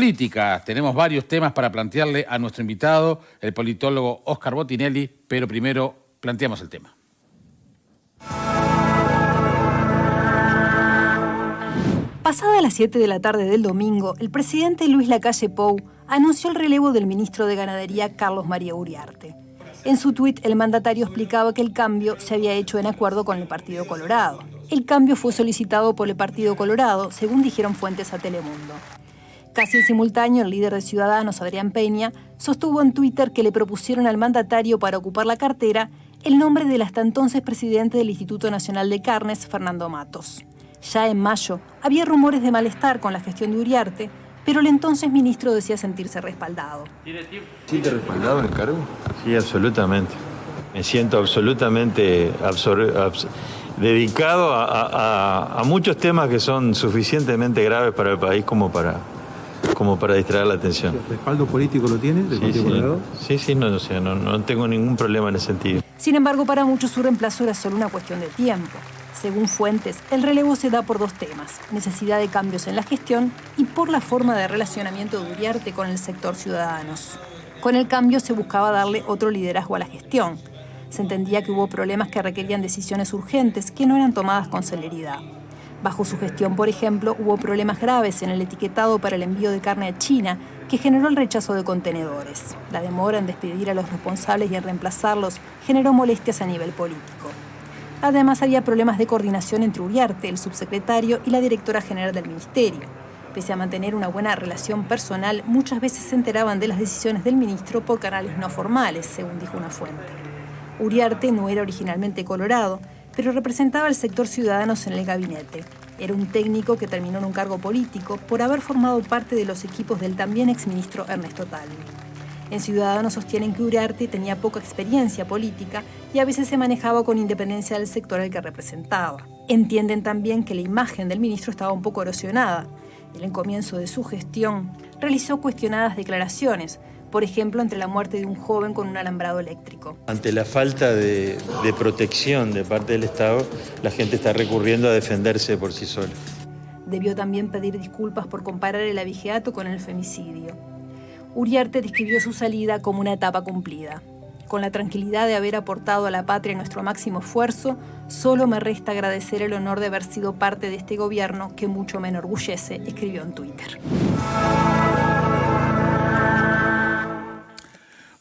política. Tenemos varios temas para plantearle a nuestro invitado, el politólogo Óscar Botinelli, pero primero planteamos el tema. Pasada las 7 de la tarde del domingo, el presidente Luis Lacalle Pou anunció el relevo del ministro de Ganadería, Carlos María Uriarte. En su tuit, el mandatario explicaba que el cambio se había hecho en acuerdo con el Partido Colorado. El cambio fue solicitado por el Partido Colorado, según dijeron fuentes a Telemundo. Casi en simultáneo, el líder de Ciudadanos, Adrián Peña, sostuvo en Twitter que le propusieron al mandatario para ocupar la cartera el nombre del hasta entonces presidente del Instituto Nacional de Carnes, Fernando Matos. Ya en mayo, había rumores de malestar con la gestión de Uriarte, pero el entonces ministro decía sentirse respaldado. ¿Siente respaldado en el cargo? Sí, absolutamente. Me siento absolutamente dedicado a muchos temas que son suficientemente graves para el país como para distraer la atención. ¿El respaldo político lo tiene del Partido Colorado? Sí, no tengo ningún problema en ese sentido. Sin embargo, para muchos su reemplazo era solo una cuestión de tiempo. Según fuentes, el relevo se da por dos temas: necesidad de cambios en la gestión y por la forma de relacionamiento de Uriarte con el sector Ciudadanos. Con el cambio se buscaba darle otro liderazgo a la gestión. Se entendía que hubo problemas que requerían decisiones urgentes que no eran tomadas con celeridad. Bajo su gestión, por ejemplo, hubo problemas graves en el etiquetado para el envío de carne a China, que generó el rechazo de contenedores. La demora en despedir a los responsables y en reemplazarlos generó molestias a nivel político. Además, había problemas de coordinación entre Uriarte, el subsecretario, y la directora general del ministerio. Pese a mantener una buena relación personal, muchas veces se enteraban de las decisiones del ministro por canales no formales, según dijo una fuente. Uriarte no era originalmente colorado, pero representaba al sector Ciudadanos en el gabinete. Era un técnico que terminó en un cargo político por haber formado parte de los equipos del también exministro Ernesto Talvi. En Ciudadanos sostienen que Uriarte tenía poca experiencia política y a veces se manejaba con independencia del sector al que representaba. Entienden también que la imagen del ministro estaba un poco erosionada. En el comienzo de su gestión realizó cuestionadas declaraciones, por ejemplo, entre la muerte de un joven con un alambrado eléctrico. Ante la falta de protección de parte del Estado, la gente está recurriendo a defenderse por sí sola. Debió también pedir disculpas por comparar el abigeato con el femicidio. Uriarte describió su salida como una etapa cumplida. Con la tranquilidad de haber aportado a la patria nuestro máximo esfuerzo, solo me resta agradecer el honor de haber sido parte de este gobierno que mucho me enorgullece, escribió en Twitter.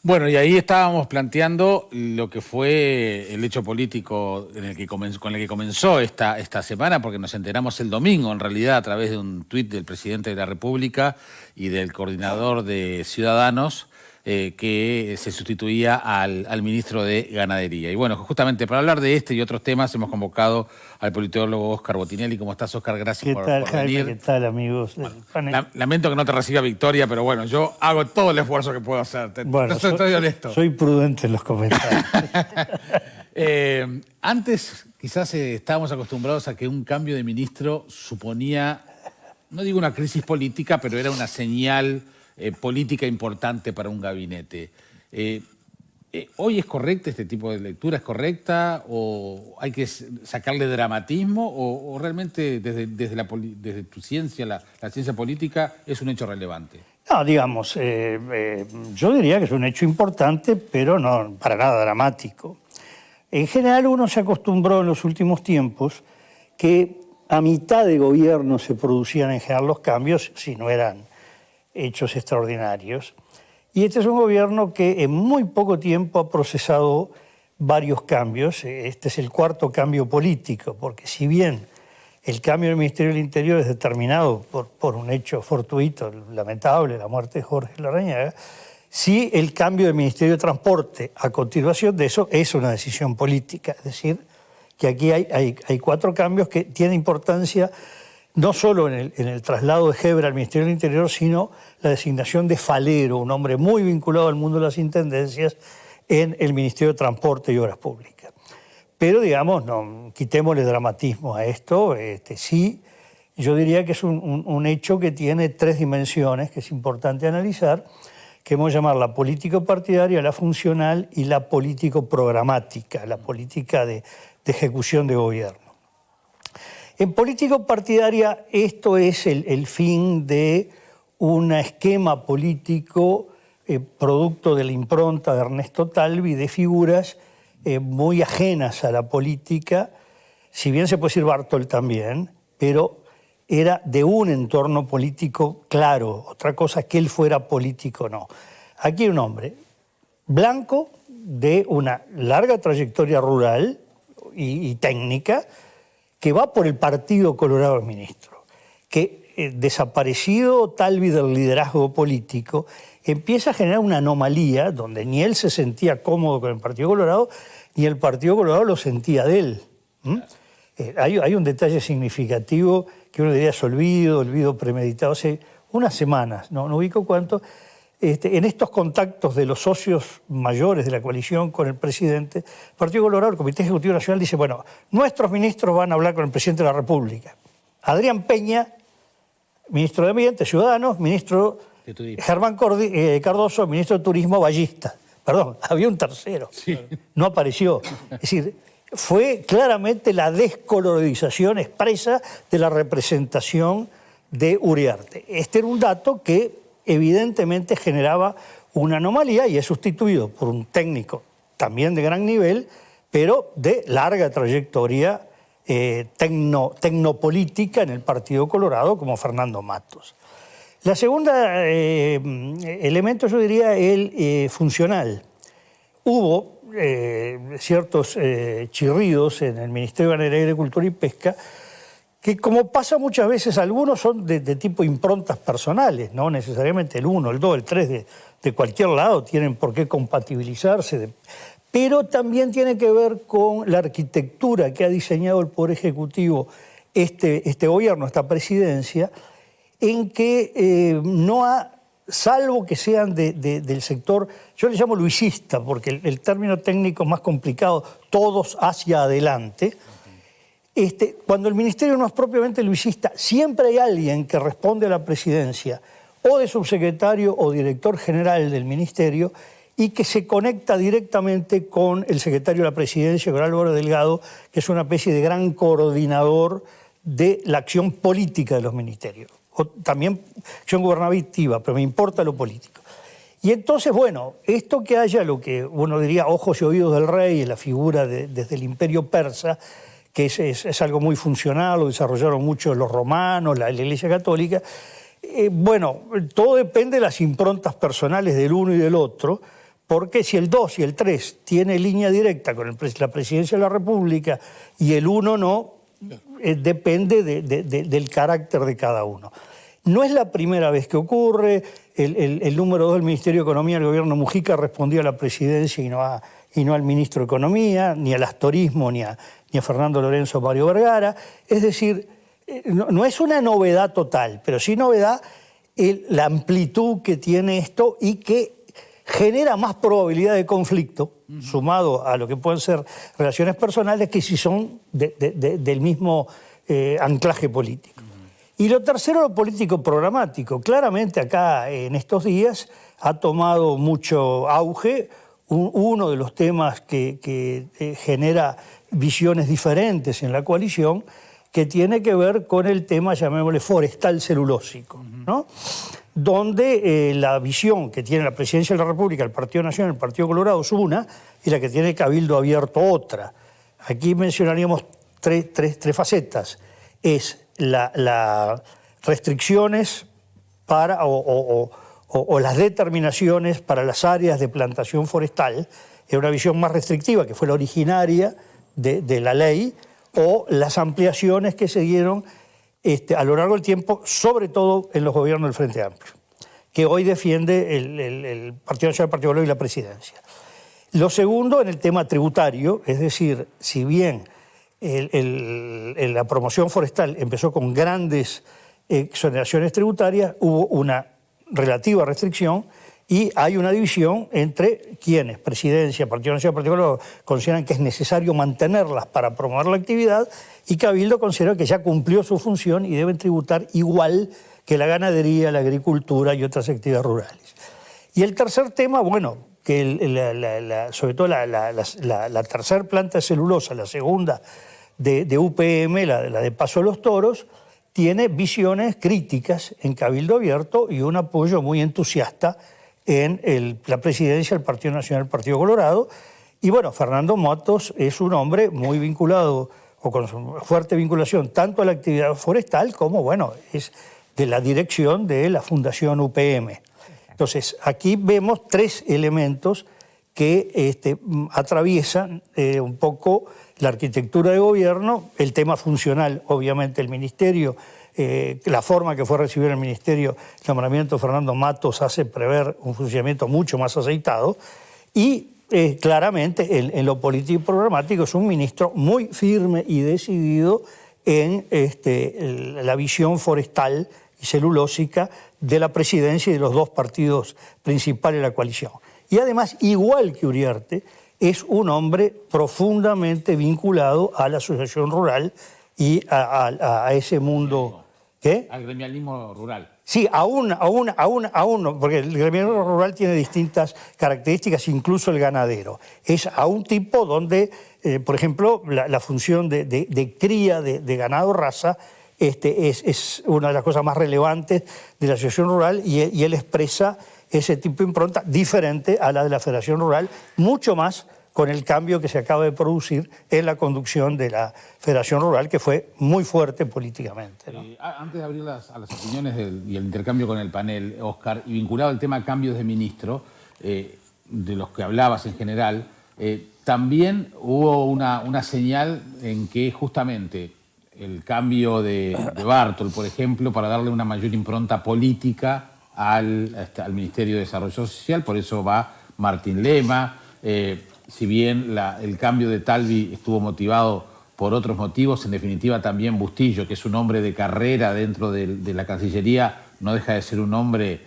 Bueno, y ahí estábamos planteando lo que fue el hecho político con el que comenzó esta semana, porque nos enteramos el domingo, en realidad, a través de un tuit del presidente de la República y del coordinador de Ciudadanos, que se sustituía al ministro de Ganadería. Y bueno, justamente para hablar de este y otros temas hemos convocado al politólogo Óscar Botinelli. ¿Cómo estás, Óscar? Gracias por venir. ¿Qué tal, amigos? Bueno, lamento que no te reciba Victoria, pero bueno, yo hago todo el esfuerzo que puedo hacer. Bueno, estoy honesto. Soy prudente en los comentarios. Antes quizás estábamos acostumbrados a que un cambio de ministro suponía, no digo una crisis política, pero era una señal política importante para un gabinete. ¿Hoy es correcta este tipo de lectura? ¿Es correcta? ¿O hay que sacarle dramatismo? ¿O realmente desde tu ciencia, la ciencia política, es un hecho relevante? No, digamos, yo diría que es un hecho importante, pero no para nada dramático. En general uno se acostumbró en los últimos tiempos que a mitad de gobierno se producían en general los cambios, si no eran hechos extraordinarios. Y este es un gobierno que en muy poco tiempo ha procesado varios cambios. Este es el cuarto cambio político, porque si bien el cambio del Ministerio del Interior es determinado por un hecho fortuito, lamentable, la muerte de Jorge Larrañaga, sí el cambio del Ministerio de Transporte a continuación de eso es una decisión política. Es decir, que aquí hay cuatro cambios que tienen importancia no solo en el traslado de Gebra al Ministerio del Interior, sino la designación de Falero, un hombre muy vinculado al mundo de las intendencias, en el Ministerio de Transporte y Obras Públicas. Pero, digamos, no quitémosle dramatismo a esto. Sí, yo diría que es un hecho que tiene tres dimensiones que es importante analizar, que hemos llamado la político-partidaria, la funcional y la político-programática, la política de ejecución de gobierno. En político partidaria esto es el fin de un esquema político producto de la impronta de Ernesto Talvi, de figuras muy ajenas a la política, si bien se puede decir Bartol también, pero era de un entorno político claro. Otra cosa es que él fuera político, no. Aquí hay un hombre blanco de una larga trayectoria rural y técnica, que va por el Partido Colorado del ministro, que desaparecido Talvi del liderazgo político, empieza a generar una anomalía donde ni él se sentía cómodo con el Partido Colorado, ni el Partido Colorado lo sentía de él. Hay un detalle significativo que uno diría es olvido premeditado. Hace unas semanas, no ubico cuánto, en estos contactos de los socios mayores de la coalición con el presidente, el Partido Colorado, el Comité Ejecutivo Nacional, dice, bueno, nuestros ministros van a hablar con el presidente de la República. Adrián Peña, ministro de Ambiente, Ciudadanos, ministro Germán Cardoso, ministro de Turismo, Ballista. Perdón, había un tercero. Sí. No apareció. Es decir, fue claramente la descolorización expresa de la representación de Uriarte. Este era un dato que evidentemente generaba una anomalía y es sustituido por un técnico también de gran nivel, pero de larga trayectoria tecnopolítica en el Partido Colorado, como Fernando Matos. La segunda elemento, yo diría, el funcional. Hubo ciertos chirridos en el Ministerio de Ganadería, Agricultura y Pesca, que como pasa muchas veces, algunos son de tipo improntas personales, no necesariamente el 1, el 2, el 3 de cualquier lado tienen por qué compatibilizarse, pero también tiene que ver con la arquitectura que ha diseñado el Poder Ejecutivo este gobierno, esta presidencia, en que no ha, salvo que sean del sector, yo le llamo luisista, porque el término técnico es más complicado, todos hacia adelante. Cuando el ministerio no es propiamente luisista, siempre hay alguien que responde a la presidencia, o de subsecretario o director general del ministerio, y que se conecta directamente con el secretario de la presidencia, con Álvaro Delgado, que es una especie de gran coordinador de la acción política de los ministerios. O también acción gubernativa, pero me importa lo político. Y entonces, bueno, esto que haya lo que uno diría ojos y oídos del rey, la figura desde el imperio persa, que es algo muy funcional, lo desarrollaron mucho los romanos, la Iglesia Católica. Bueno, todo depende de las improntas personales del uno y del otro, porque si el 2 y el 3 tiene línea directa con la presidencia de la República y el 1 no, depende del carácter de cada uno. No es la primera vez que ocurre. El número 2 del Ministerio de Economía del gobierno Mujica respondió a la presidencia y no al ministro de Economía, ni al astorismo, ni a Fernando Lorenzo Mario Vergara. Es decir, no es una novedad total, pero sí novedad la amplitud que tiene esto y que genera más probabilidad de conflicto, sumado a lo que pueden ser relaciones personales, que si son del mismo anclaje político. Y lo tercero, lo político programático. Claramente acá en estos días ha tomado mucho auge uno de los temas que genera visiones diferentes en la coalición, que tiene que ver con el tema, llamémosle, forestal celulósico, ¿no? Donde la visión que tiene la Presidencia de la República, el Partido Nacional, el Partido Colorado es una, y la que tiene Cabildo Abierto otra. Aquí mencionaríamos tres facetas. Es las restricciones para, o las determinaciones para las áreas de plantación forestal, es una visión más restrictiva, que fue la originaria de la ley, o las ampliaciones que se dieron a lo largo del tiempo, sobre todo en los gobiernos del Frente Amplio, que hoy defiende el Partido Nacional, el Partido Colorado y la Presidencia. Lo segundo, en el tema tributario, es decir, si bien la promoción forestal empezó con grandes exoneraciones tributarias, hubo una relativa restricción y hay una división entre quienes, Presidencia, Partido Nacional, Partido Colorado, consideran que es necesario mantenerlas para promover la actividad, y Cabildo considera que ya cumplió su función y deben tributar igual que la ganadería, la agricultura y otras actividades rurales. Y el tercer tema, bueno, que sobre todo la tercera planta de celulosa, la segunda de UPM, la de Paso de los Toros, tiene visiones críticas en Cabildo Abierto y un apoyo muy entusiasta en la presidencia del Partido Nacional, Partido Colorado. Y bueno, Fernando Matos es un hombre muy vinculado, o con fuerte vinculación, tanto a la actividad forestal como, bueno, es de la dirección de la Fundación UPM. Entonces, aquí vemos tres elementos que atraviesan un poco la arquitectura de gobierno, el tema funcional, obviamente el ministerio, la forma que fue recibido en el ministerio, el nombramiento de Fernando Matos hace prever un funcionamiento mucho más aceitado y claramente en lo político y programático es un ministro muy firme y decidido en la visión forestal y celulósica de la presidencia y de los dos partidos principales de la coalición. Y además, igual que Uriarte, es un hombre profundamente vinculado a la asociación rural y a ese mundo. ¿Qué? Al gremialismo rural. Sí, aún, porque el gremialismo rural tiene distintas características, incluso el ganadero. Es a un tipo donde, por ejemplo, la función de cría de ganado raza es una de las cosas más relevantes de la asociación rural y él expresa ese tipo de impronta diferente a la de la Federación Rural, mucho más con el cambio que se acaba de producir en la conducción de la Federación Rural, que fue muy fuerte políticamente, ¿no? Antes de abrir a las opiniones y el intercambio con el panel, Oscar, y vinculado al tema cambios de ministro, de los que hablabas en general, también hubo una señal en que justamente el cambio de Bartol, por ejemplo, para darle una mayor impronta política al Ministerio de Desarrollo Social, por eso va Martín Lema. Si bien el cambio de Talvi estuvo motivado por otros motivos, en definitiva también Bustillo, que es un hombre de carrera dentro de la Cancillería, no deja de ser un hombre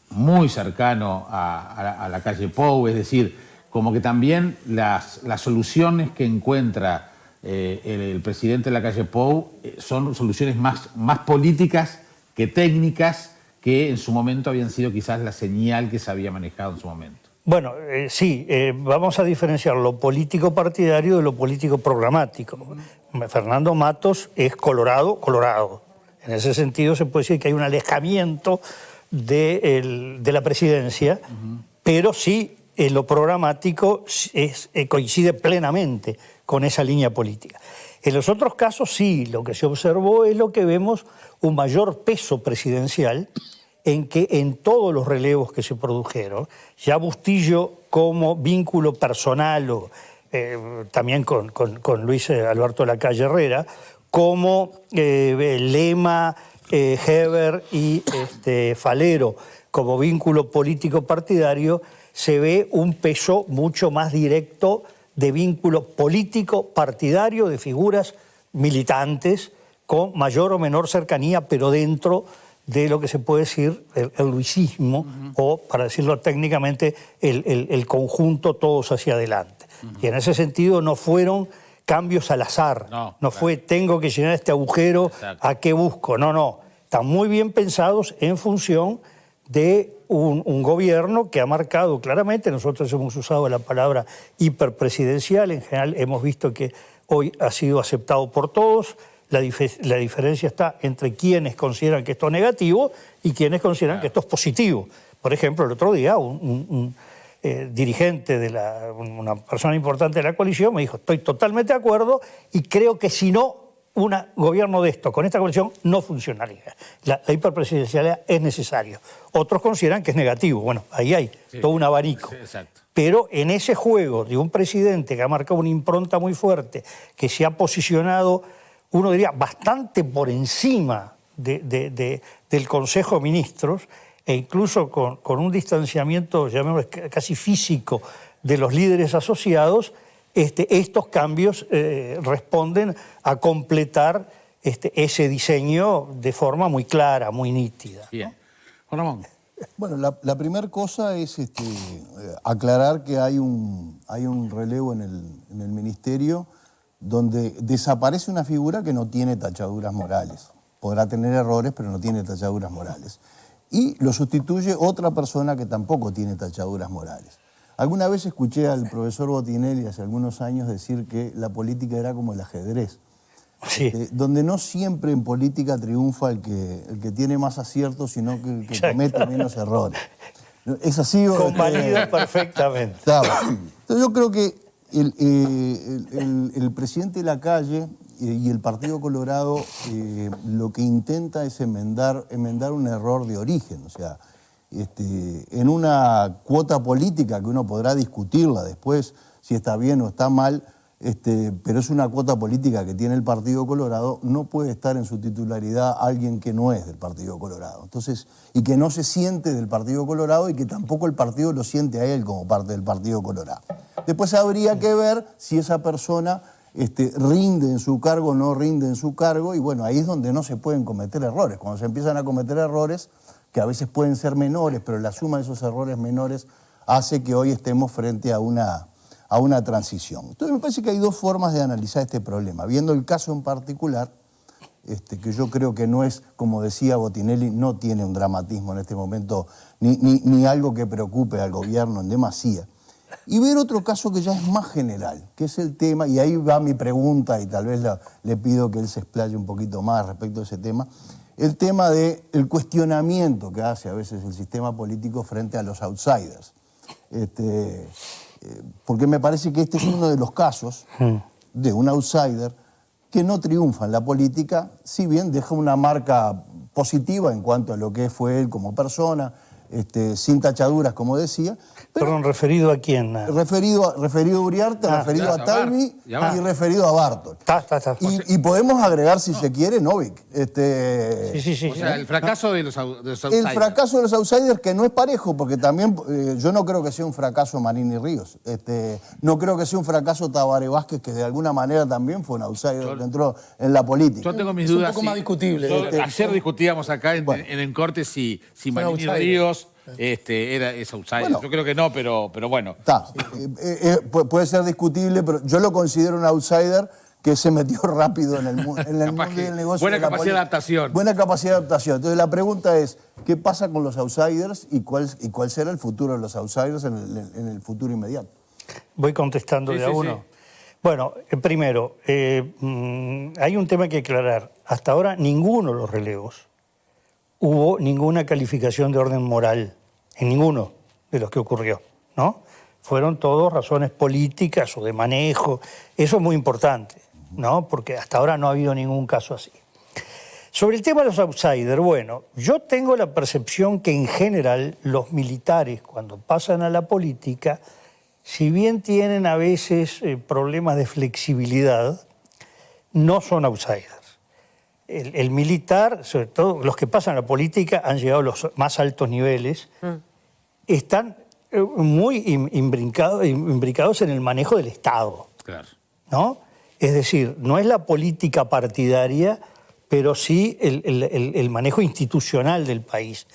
muy cercano a la calle Pou, es decir, como que también las soluciones que encuentra el presidente de la calle Pou son soluciones más políticas que técnicas, que en su momento habían sido quizás la señal que se había manejado en su momento. Bueno, sí, vamos a diferenciar lo político partidario de lo político programático. Fernando Matos es colorado. En ese sentido se puede decir que hay un alejamiento de la presidencia, pero sí en lo programático coincide plenamente con esa línea política. En los otros casos sí, lo que se observó es lo que vemos, un mayor peso presidencial en que en todos los relevos que se produjeron, ya Bustillo como vínculo personal, también con Luis Alberto Lacalle Herrera, como Lema, Heber y Falero como vínculo político partidario, se ve un peso mucho más directo de vínculo político partidario de figuras militantes con mayor o menor cercanía, pero dentro de lo que se puede decir el luisismo, o para decirlo técnicamente, el conjunto todos hacia adelante. Y en ese sentido no fueron cambios al azar, no fue tengo que llenar este agujero, exacto, ¿a qué busco? No, están muy bien pensados en función de un gobierno que ha marcado claramente, nosotros hemos usado la palabra hiperpresidencial, en general hemos visto que hoy ha sido aceptado por todos. La diferencia está entre quienes consideran que esto es negativo y quienes consideran que esto es positivo. Por ejemplo, el otro día un dirigente una persona importante de la coalición me dijo, estoy totalmente de acuerdo y creo que si no, un gobierno de esto, con esta coalición, no funcionaría. La hiperpresidencialidad es necesario. Otros consideran que es negativo. Bueno, ahí hay todo un abanico. Sí, exacto. Pero en ese juego de un presidente que ha marcado una impronta muy fuerte, que se ha posicionado, uno diría, bastante por encima del Consejo de Ministros, e incluso con un distanciamiento, llamémoslo casi físico, de los líderes asociados, estos cambios responden a completar ese diseño de forma muy clara, muy nítida, ¿no? Bien. Juan Ramón. Bueno, la primera cosa es aclarar que hay un relevo en el ministerio donde desaparece una figura que no tiene tachaduras morales. Podrá tener errores, pero no tiene tachaduras morales. Y lo sustituye otra persona que tampoco tiene tachaduras morales. Alguna vez escuché al profesor Botinelli hace algunos años decir que la política era como el ajedrez. Sí. donde no siempre en política triunfa el que tiene más aciertos, sino que el que comete menos errores. ¿Es así? Convalido perfectamente. Claro. Entonces yo creo que el presidente Lacalle y el Partido Colorado lo que intenta es enmendar un error de origen. O sea, en una cuota política que uno podrá discutirla después, si está bien o está mal, pero es una cuota política que tiene el Partido Colorado, no puede estar en su titularidad alguien que no es del Partido Colorado. Entonces, y que no se siente del Partido Colorado y que tampoco el partido lo siente a él como parte del Partido Colorado. Después habría que ver si esa persona rinde en su cargo o no rinde en su cargo, y bueno, ahí es donde no se pueden cometer errores. Cuando se empiezan a cometer errores, que a veces pueden ser menores, pero la suma de esos errores menores hace que hoy estemos frente a una transición. Entonces me parece que hay dos formas de analizar este problema. Viendo el caso en particular, que yo creo que no es, como decía Botinelli, no tiene un dramatismo en este momento, ni algo que preocupe al gobierno en demasía. Y ver otro caso que ya es más general, que es el tema, y ahí va mi pregunta, y tal vez le pido que él se explaye un poquito más respecto a ese tema, el tema del cuestionamiento que hace a veces el sistema político frente a los outsiders. Porque me parece que este es uno de los casos de un outsider que no triunfa en la política, si bien deja una marca positiva en cuanto a lo que fue él como persona, sin tachaduras, como decía. Perdón, ¿referido a quién? Referido a Uriarte, referido a Talvi y referido a Bartol. Y podemos agregar, si se quiere, Novik. Sí. O sea, el fracaso de los outsiders. El fracaso de los outsiders, que no es parejo, porque también yo no creo que sea un fracaso Manini Ríos. No creo que sea un fracaso Tabaré Vázquez, que de alguna manera también fue un outsider que entró en la política. Yo tengo mis dudas. Es un poco más discutible. Ayer discutíamos acá en corte si Manini Ríos es outsider. Bueno, yo creo que no, pero bueno. Está. Puede ser discutible, pero yo lo considero un outsider que se metió rápido en el mundo del negocio. Buena capacidad de adaptación. Buena capacidad de adaptación. Entonces la pregunta es, ¿qué pasa con los outsiders y cuál será el futuro de los outsiders en el futuro inmediato? Voy contestando de a uno. Sí. Bueno, primero, hay un tema que aclarar. Hasta ahora ninguno de los relevos hubo ninguna calificación de orden moral en ninguno de los que ocurrió, ¿no? Fueron todos razones políticas o de manejo. Eso es muy importante, ¿no? Porque hasta ahora no ha habido ningún caso así. Sobre el tema de los outsiders, bueno, yo tengo la percepción que en general los militares, cuando pasan a la política, si bien tienen a veces problemas de flexibilidad, no son outsiders. El militar, sobre todo los que pasan a la política, han llegado a los más altos niveles, están muy imbricados en el manejo del Estado. Claro. ¿No? Es decir, no es la política partidaria, pero sí el manejo institucional del país.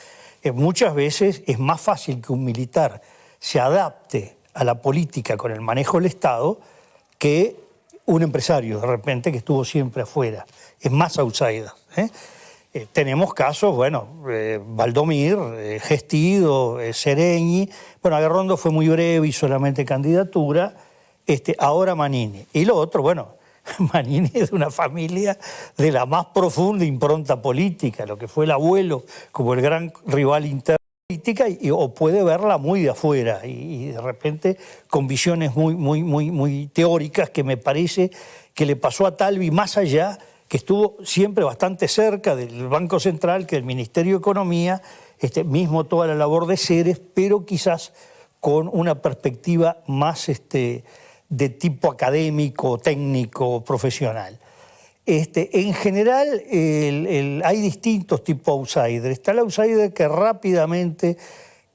Muchas veces es más fácil que un militar se adapte a la política con el manejo del Estado que un empresario, de repente, que estuvo siempre afuera. Es más outsider. Tenemos casos, bueno, Valdomir, Gestido, Sereñi. Bueno, Aguerrondo fue muy breve y solamente candidatura. Ahora Manini. Y lo otro, bueno, Manini es de una familia de la más profunda impronta política, lo que fue el abuelo como el gran rival interno política, o puede verla muy de afuera y de repente con visiones muy teóricas, que me parece que le pasó a Talvi más allá, que estuvo siempre bastante cerca del Banco Central, que del Ministerio de Economía, mismo toda la labor de Ceres, pero quizás con una perspectiva más de tipo académico, técnico, profesional. En general hay distintos tipos de outsiders. Está el outsider que rápidamente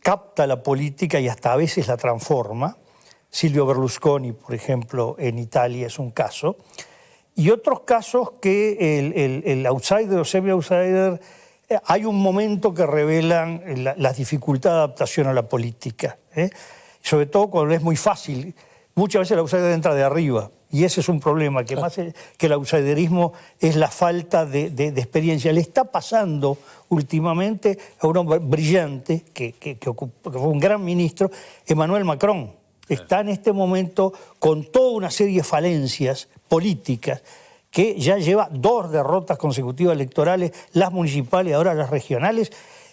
capta la política y hasta a veces la transforma. Silvio Berlusconi, por ejemplo, en Italia es un caso. Y otros casos que el outsider o semi-outsider, hay un momento que revelan las dificultades de adaptación a la política. Sobre todo cuando es muy fácil. Muchas veces el outsider entra de arriba. Y ese es un problema, que más que el outsiderismo es la falta de experiencia. Le está pasando últimamente a un hombre brillante, que fue un gran ministro, Emmanuel Macron. Está en este momento con toda una serie de falencias políticas que ya lleva 2 derrotas consecutivas electorales, las municipales y ahora las regionales.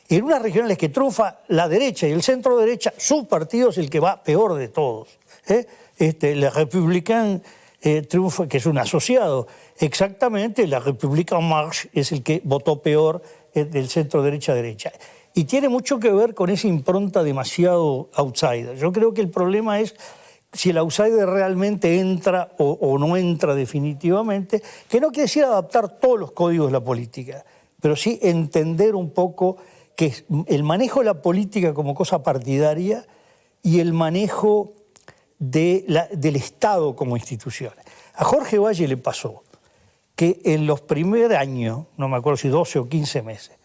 En unas regionales que triunfa la derecha y el centro derecha, su partido es el que va peor de todos. Le Républicain triunfa, que es un asociado. Exactamente, la République En Marche es el que votó peor del centro derecha. Y tiene mucho que ver con esa impronta demasiado outsider. Yo creo que el problema es si el outsider realmente entra o no entra definitivamente, que no quiere decir adaptar todos los códigos de la política, pero sí entender un poco que el manejo de la política como cosa partidaria y el manejo del Estado como institución. A Jorge Valle le pasó que en los primeros años, no me acuerdo si 12 o 15 meses,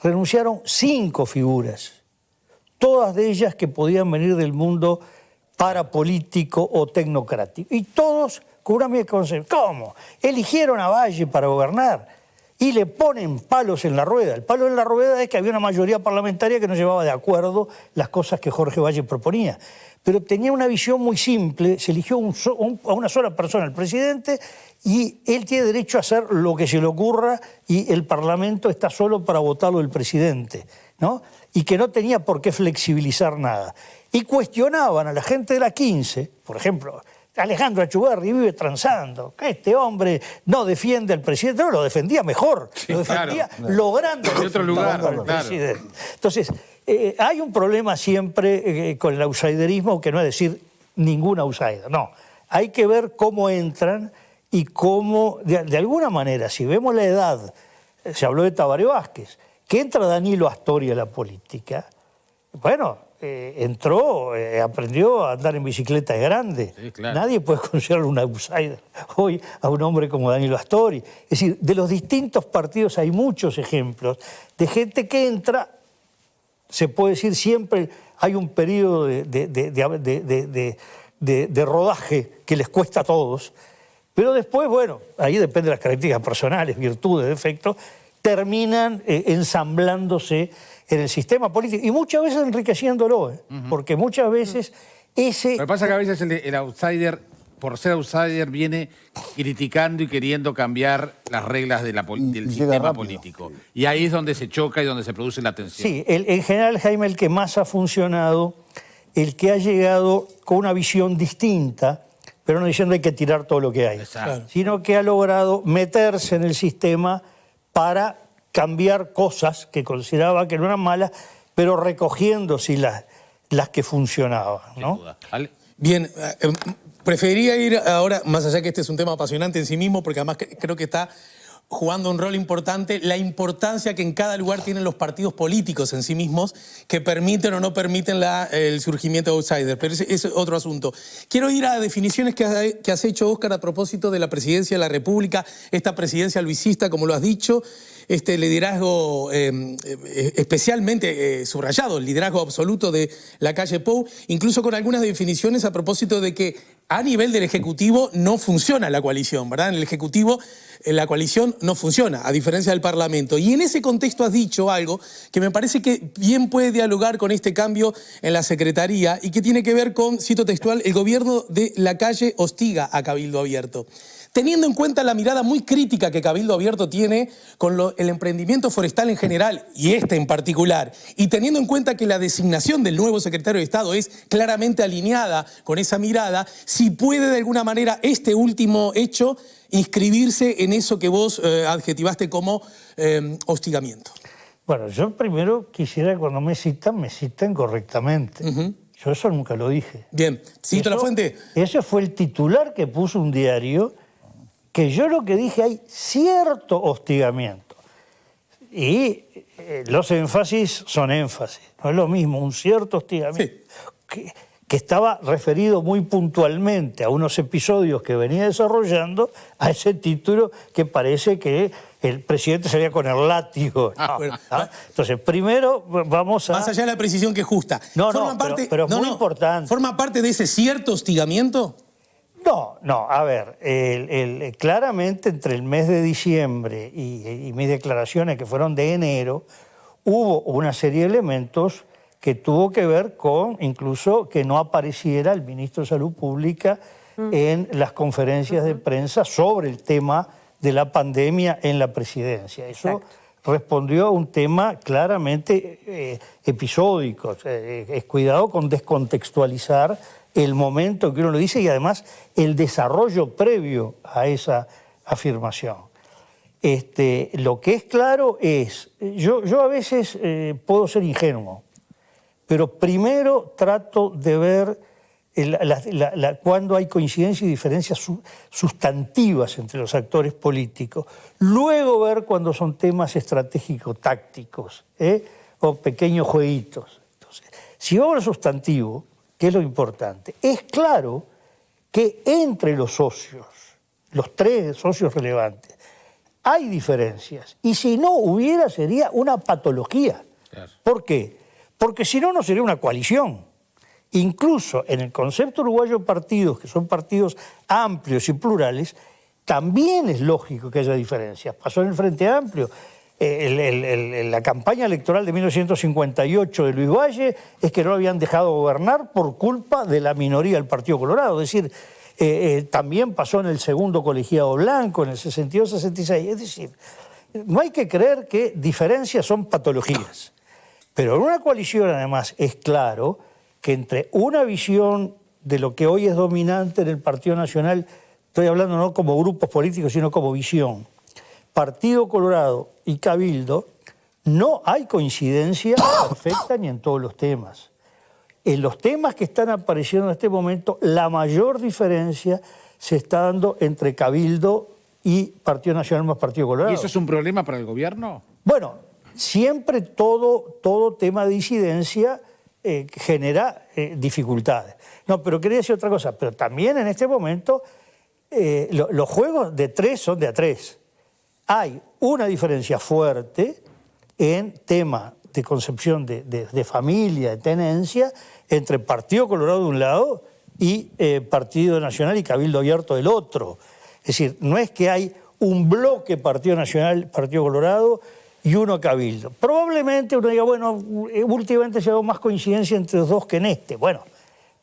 renunciaron 5 figuras, todas de ellas que podían venir del mundo parapolítico o tecnocrático. Y todos con una misma concepción. ¿Cómo? Eligieron a Valle para gobernar y le ponen palos en la rueda. El palo en la rueda es que había una mayoría parlamentaria que no llevaba de acuerdo las cosas que Jorge Valle proponía. Pero tenía una visión muy simple, se eligió a una sola persona, el presidente, y él tiene derecho a hacer lo que se le ocurra y el Parlamento está solo para votarlo el presidente, ¿no? Y que no tenía por qué flexibilizar nada. Y cuestionaban a la gente de la 15, por ejemplo, Alejandro Achugarri vive transando, que este hombre no defiende al presidente, no, lo defendía mejor, sí, lo defendía claro. logrando En otro lugar, al claro. presidente. Entonces, hay un problema siempre con el outsiderismo, que no es decir ningún outsider, no. Hay que ver cómo entran y cómo, de alguna manera, si vemos la edad, se habló de Tabaré Vázquez, que entra Danilo Astori a la política, bueno, entró, aprendió a andar en bicicleta de grande. Sí, claro. Nadie puede considerarlo un outsider hoy a un hombre como Danilo Astori. Es decir, de los distintos partidos hay muchos ejemplos de gente que entra, se puede decir siempre hay un periodo de rodaje que les cuesta a todos, pero después, bueno, ahí depende de las características personales, virtudes, defectos, terminan ensamblándose en el sistema político y muchas veces enriqueciéndolo, porque muchas veces ese... Lo que pasa es que a veces el outsider, por ser outsider, viene criticando y queriendo cambiar las reglas de del sistema político. Y ahí es donde se choca y donde se produce la tensión. Sí, en general, Jaime, el que más ha funcionado, el que ha llegado con una visión distinta, pero no diciendo hay que tirar todo lo que hay, sino que ha logrado meterse en el sistema para cambiar cosas que consideraba que no eran malas, pero recogiendo sí las que funcionaban, ¿no? Sin duda. ¿Vale? Bien, preferiría ir ahora, más allá que este es un tema apasionante en sí mismo, porque además creo que está jugando un rol importante, la importancia que en cada lugar tienen los partidos políticos en sí mismos, que permiten o no permiten el surgimiento de outsiders, pero ese es otro asunto. Quiero ir a definiciones que has hecho, Óscar, a propósito de la presidencia de la República, esta presidencia luisista, como lo has dicho, este liderazgo especialmente subrayado, el liderazgo absoluto de la calle Pou, incluso con algunas definiciones a propósito de que a nivel del Ejecutivo no funciona la coalición, ¿verdad? En el Ejecutivo la coalición no funciona, a diferencia del Parlamento. Y en ese contexto has dicho algo que me parece que bien puede dialogar con este cambio en la Secretaría y que tiene que ver con, cito textual, el gobierno de la calle hostiga a Cabildo Abierto. Teniendo en cuenta la mirada muy crítica que Cabildo Abierto tiene con el emprendimiento forestal en general, y este en particular, y teniendo en cuenta que la designación del nuevo secretario de Estado es claramente alineada con esa mirada, si puede de alguna manera este último hecho inscribirse en eso que vos adjetivaste como hostigamiento. Bueno, yo primero quisiera que cuando me citan correctamente. Yo eso nunca lo dije. Bien, cito la fuente. Ese fue el titular que puso un diario, que yo lo que dije, hay cierto hostigamiento. Y los énfasis son énfasis, no es lo mismo, un cierto hostigamiento. Sí. Que estaba referido muy puntualmente a unos episodios que venía desarrollando, a ese título que parece que el presidente salía con el látigo. Entonces, primero vamos a... Más allá de la precisión que es justa. Pero es muy importante. ¿Forma parte de ese cierto hostigamiento? No, a ver, claramente entre el mes de diciembre y mis declaraciones que fueron de enero, hubo una serie de elementos que tuvo que ver con incluso que no apareciera el ministro de Salud Pública en las conferencias de prensa sobre el tema de la pandemia en la presidencia. Eso Exacto. respondió a un tema claramente episódico. Es cuidado con descontextualizar el momento que uno lo dice y además el desarrollo previo a esa afirmación. Lo que es claro es, yo a veces puedo ser ingenuo, pero primero trato de ver cuando hay coincidencias y diferencias sustantivas entre los actores políticos, luego ver cuando son temas estratégicos-tácticos o pequeños jueguitos. Entonces, si vamos al sustantivo, que es lo importante, es claro que entre los socios, los tres socios relevantes, hay diferencias. Y si no hubiera, sería una patología. Claro. ¿Por qué? Porque si no, no sería una coalición. Incluso en el concepto uruguayo de partidos, que son partidos amplios y plurales, también es lógico que haya diferencias. Pasó en el Frente Amplio. La campaña electoral de 1958 de Luis Valle es que no lo habían dejado gobernar por culpa de la minoría del Partido Colorado. Es decir, también pasó en el segundo colegiado blanco, en el 62-66. Es decir, no hay que creer que diferencias son patologías. Pero en una coalición, además, es claro que entre una visión de lo que hoy es dominante en el Partido Nacional, estoy hablando no como grupos políticos, sino como visión, Partido Colorado y Cabildo, no hay coincidencia perfecta ni en todos los temas. En los temas que están apareciendo en este momento, la mayor diferencia se está dando entre Cabildo y Partido Nacional más Partido Colorado. ¿Y eso es un problema para el gobierno? Bueno, siempre todo tema de disidencia genera dificultades. No, pero quería decir otra cosa, pero también en este momento los juegos de tres son de a tres. Hay una diferencia fuerte en tema de concepción de familia, de tenencia, entre Partido Colorado de un lado y Partido Nacional y Cabildo Abierto del otro. Es decir, no es que hay un bloque Partido Nacional, Partido Colorado y uno Cabildo. Probablemente uno diga, bueno, últimamente se ha dado más coincidencia entre los dos que en este. Bueno,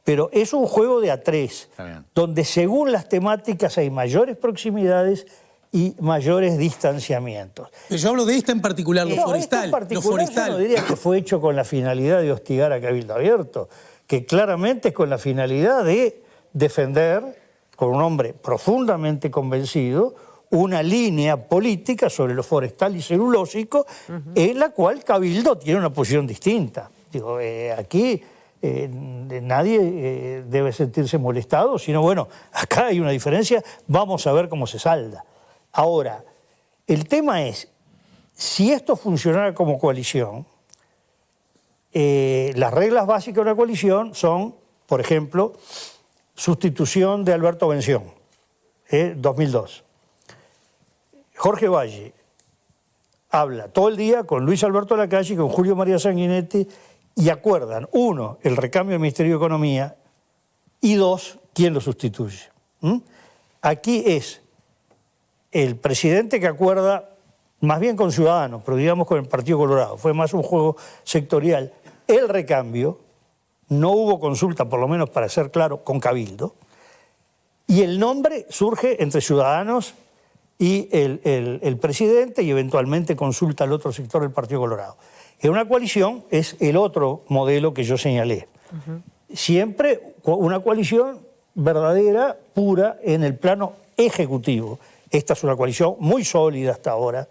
pero es un juego de a tres, donde según las temáticas hay mayores proximidades y mayores distanciamientos. Pero yo hablo de esta en particular, lo forestal. Esto en particular yo no diría que fue hecho con la finalidad de hostigar a Cabildo Abierto, que claramente es con la finalidad de defender, con un hombre profundamente convencido, una línea política sobre lo forestal y celulósico, en la cual Cabildo tiene una posición distinta. Digo, aquí nadie debe sentirse molestado, sino bueno, acá hay una diferencia, vamos a ver cómo se salda. Ahora, el tema es, si esto funcionara como coalición, las reglas básicas de una coalición son, por ejemplo, sustitución de Alberto Bención, 2002. Jorge Valle habla todo el día con Luis Alberto Lacalle y con Julio María Sanguinetti y acuerdan, uno, el recambio del Ministerio de Economía y dos, quién lo sustituye. Aquí es el presidente que acuerda más bien con Ciudadanos, pero digamos con el Partido Colorado, fue más un juego sectorial. El recambio, no hubo consulta, por lo menos para ser claro, con Cabildo, y el nombre surge entre Ciudadanos y el presidente y eventualmente consulta al otro sector del Partido Colorado. En una coalición es el otro modelo que yo señalé. Siempre una coalición verdadera, pura, en el plano ejecutivo. Esta es una coalición muy sólida hasta ahora,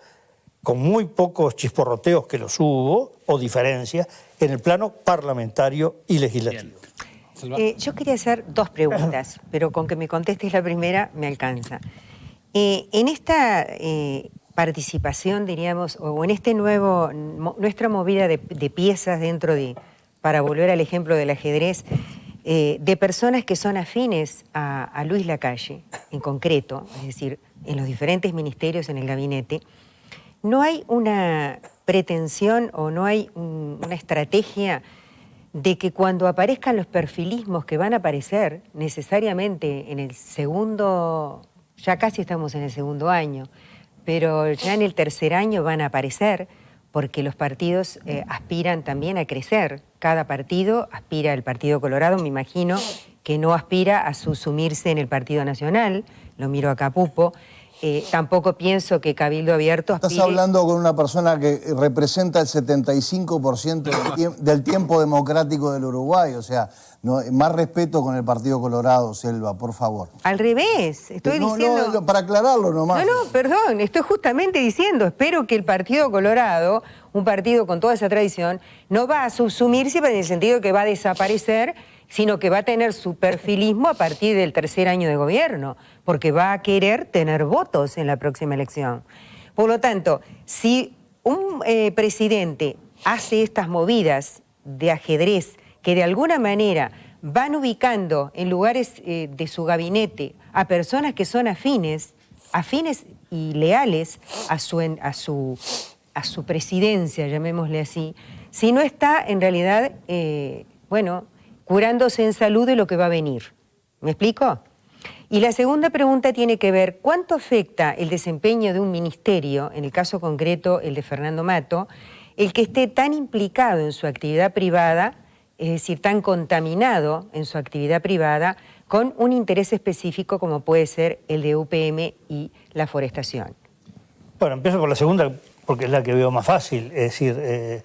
con muy pocos chisporroteos que los hubo, o diferencias, en el plano parlamentario y legislativo. Yo quería hacer dos preguntas, pero con que me contestes la primera me alcanza. En esta participación, diríamos, o en este nuestra movida de piezas dentro de, para volver al ejemplo del ajedrez, de personas que son afines a Luis Lacalle, en concreto, es decir, en los diferentes ministerios, en el gabinete, ¿no hay una pretensión o no hay una estrategia de que cuando aparezcan los perfilismos que van a aparecer necesariamente en el segundo, ya casi estamos en el segundo año, pero ya en el tercer año van a aparecer porque los partidos aspiran también a crecer? Cada partido aspira, el Partido Colorado me imagino que no aspira a sumirse en el Partido Nacional, lo miro a Capupo, Tampoco pienso que Cabildo Abierto Estás aspire... hablando con una persona que representa el 75% del tiempo democrático del Uruguay. O sea, no, más respeto con el Partido Colorado, Selva, por favor. Al revés, estoy diciendo... No, para aclararlo nomás. No, perdón, estoy justamente diciendo, espero que el Partido Colorado, un partido con toda esa tradición, no va a subsumirse en el sentido que va a desaparecer, sino que va a tener su perfilismo a partir del tercer año de gobierno, porque va a querer tener votos en la próxima elección. Por lo tanto, si un presidente hace estas movidas de ajedrez que de alguna manera van ubicando en lugares de su gabinete a personas que son afines y leales a su presidencia, llamémosle así, si no está en realidad, curándose en salud de lo que va a venir. ¿Me explico? Y la segunda pregunta tiene que ver, ¿cuánto afecta el desempeño de un ministerio, en el caso concreto el de Fernando Mato, el que esté tan implicado en su actividad privada, es decir, tan contaminado en su actividad privada, con un interés específico como puede ser el de UPM y la forestación? Bueno, empiezo por la segunda porque es la que veo más fácil. Es decir,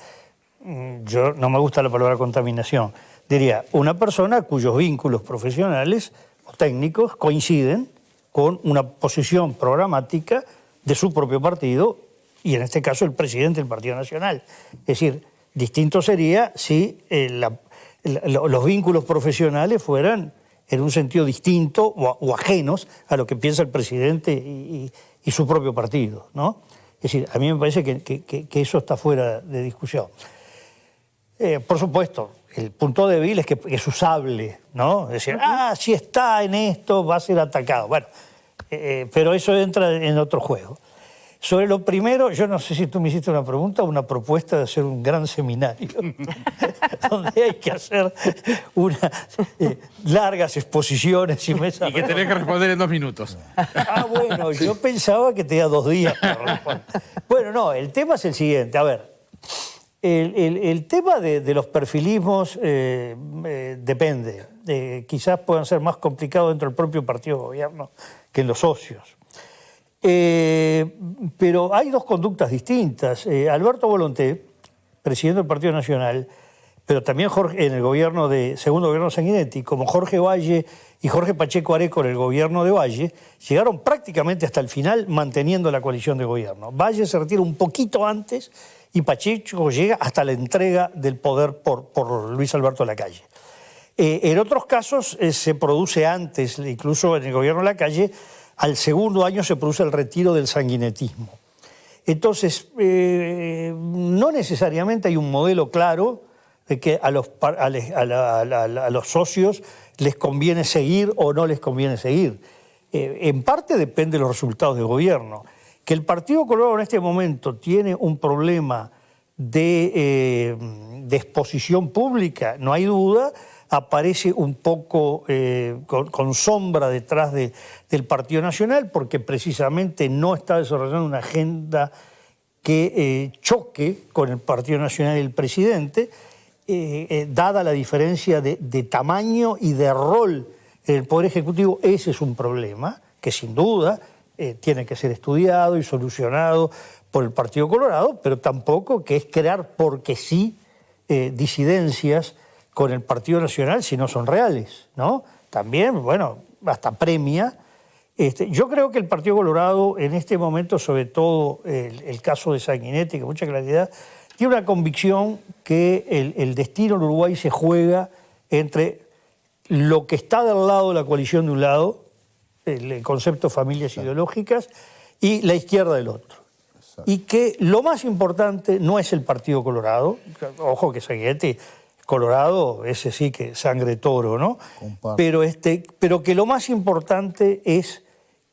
yo no me gusta la palabra contaminación. Diría, una persona cuyos vínculos profesionales o técnicos coinciden con una posición programática de su propio partido y en este caso el presidente del Partido Nacional. Es decir, distinto sería si los vínculos profesionales fueran en un sentido distinto o ajenos a lo que piensa el presidente y su propio partido, ¿no? Es decir, a mí me parece que eso está fuera de discusión. Por supuesto, el punto débil es que es usable, ¿no? Es decir, si está en esto, va a ser atacado. Bueno, pero eso entra en otro juego. Sobre lo primero, yo no sé si tú me hiciste una pregunta o una propuesta de hacer un gran seminario donde hay que hacer largas exposiciones y mesas. Y que tenés que responder en 2 minutos. Bueno, yo pensaba que tenía 2 días para responder. Bueno, no, el tema es el siguiente. A ver, el tema de los perfilismos depende. Quizás puedan ser más complicados dentro del propio partido de gobierno que en los socios. Pero hay 2 conductas distintas. Alberto Volonté, presidente del Partido Nacional, pero también en el gobierno segundo gobierno de Sanguinetti, como Jorge Valle y Jorge Pacheco Areco en el gobierno de Valle, llegaron prácticamente hasta el final manteniendo la coalición de gobierno. Valle se retira un poquito antes y Pacheco llega hasta la entrega del poder por Luis Alberto Lacalle. En otros casos se produce antes, incluso en el gobierno de Lacalle, al segundo año se produce el retiro del sanguinetismo. Entonces, no necesariamente hay un modelo claro de que a los socios les conviene seguir o no les conviene seguir. En parte depende de los resultados del gobierno. Que el Partido Colorado en este momento tiene un problema de exposición pública, no hay duda. Aparece un poco con sombra detrás del Partido Nacional porque precisamente no está desarrollando una agenda que choque con el Partido Nacional y el presidente, dada la diferencia de tamaño y de rol en el Poder Ejecutivo. Ese es un problema que sin duda tiene que ser estudiado y solucionado por el Partido Colorado, pero tampoco que es crear porque sí disidencias con el Partido Nacional si no son reales, ¿no? También, bueno, hasta premia. Yo creo que el Partido Colorado en este momento, sobre todo el caso de Sanguinetti, con mucha claridad, tiene una convicción que el destino del Uruguay se juega entre lo que está del lado de la coalición de un lado, el concepto de familias ideológicas, y la izquierda del otro. Exacto. Y que lo más importante no es el Partido Colorado, ojo que Sanguinetti Colorado, ese sí que sangre toro, ¿no? Pero que lo más importante es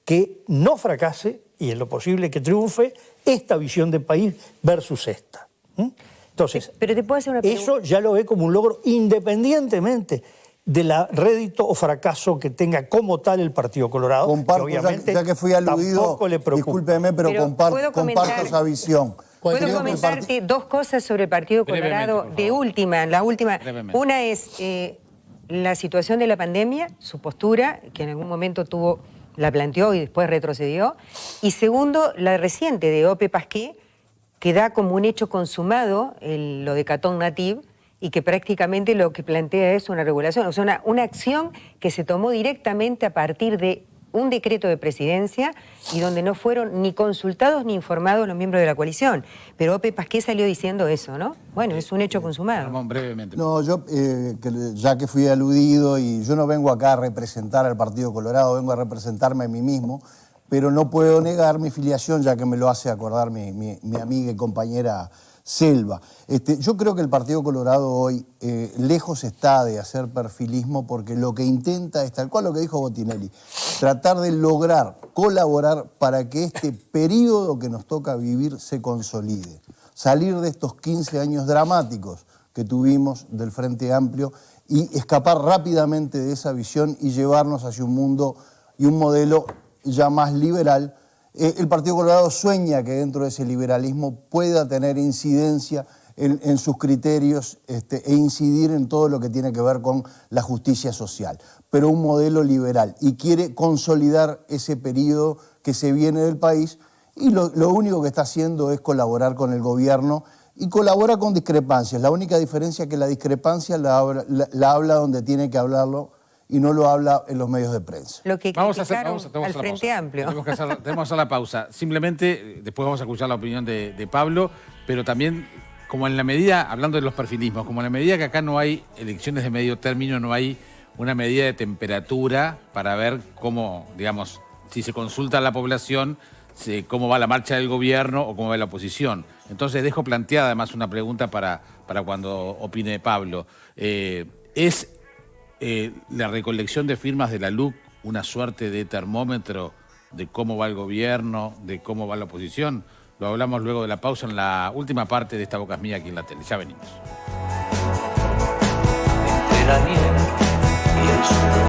que no fracase, y en lo posible que triunfe, esta visión de país versus esta. Entonces, pero te puedo hacer una pregunta. Eso ya lo ve como un logro independientemente del rédito o fracaso que tenga como tal el Partido Colorado. Comparto, que obviamente ya que fui aludido, discúlpeme, pero comparto esa visión. Puedo comentarte 2 cosas sobre el Partido Colorado la última. Una es la situación de la pandemia, su postura, que en algún momento tuvo la planteó y después retrocedió. Y segundo, la reciente de Ope Pasqué, que da como un hecho consumado lo de Catón Nativ, y que prácticamente lo que plantea es una regulación, o sea, una acción que se tomó directamente a partir de un decreto de presidencia y donde no fueron ni consultados ni informados los miembros de la coalición. Pero Ope Pasqué salió diciendo eso, ¿no? Bueno, es un hecho consumado. Ramón, brevemente. No, yo, ya que fui aludido, y yo no vengo acá a representar al Partido Colorado, vengo a representarme a mí mismo, pero no puedo negar mi filiación, ya que me lo hace acordar mi amiga y compañera Selva. Yo creo que el Partido Colorado hoy lejos está de hacer perfilismo, porque lo que intenta es, tal cual lo que dijo Botinelli, tratar de lograr colaborar para que este periodo que nos toca vivir se consolide. Salir de estos 15 años dramáticos que tuvimos del Frente Amplio y escapar rápidamente de esa visión y llevarnos hacia un mundo y un modelo ya más liberal. El Partido Colorado sueña que dentro de ese liberalismo pueda tener incidencia en sus criterios e incidir en todo lo que tiene que ver con la justicia social, pero un modelo liberal, y quiere consolidar ese periodo que se viene del país, y lo único que está haciendo es colaborar con el gobierno, y colabora con discrepancias. La única diferencia es que la discrepancia la habla donde tiene que hablarlo, y no lo habla en los medios de prensa. Lo que criticaron al Frente Amplio. Tenemos que hacer la pausa. Simplemente, después vamos a escuchar la opinión de Pablo, pero también, como en la medida, hablando de los perfilismos, como en la medida que acá no hay elecciones de medio término, no hay una medida de temperatura para ver cómo, digamos, si se consulta a la población, cómo va la marcha del gobierno o cómo va la oposición. Entonces dejo planteada además una pregunta para cuando opine Pablo. ¿Es la recolección de firmas de la LUC una suerte de termómetro de cómo va el gobierno, de cómo va la oposición? Lo hablamos luego de la pausa en la última parte de Esta Boca es Mía aquí en la tele. Ya venimos. Entre la nieve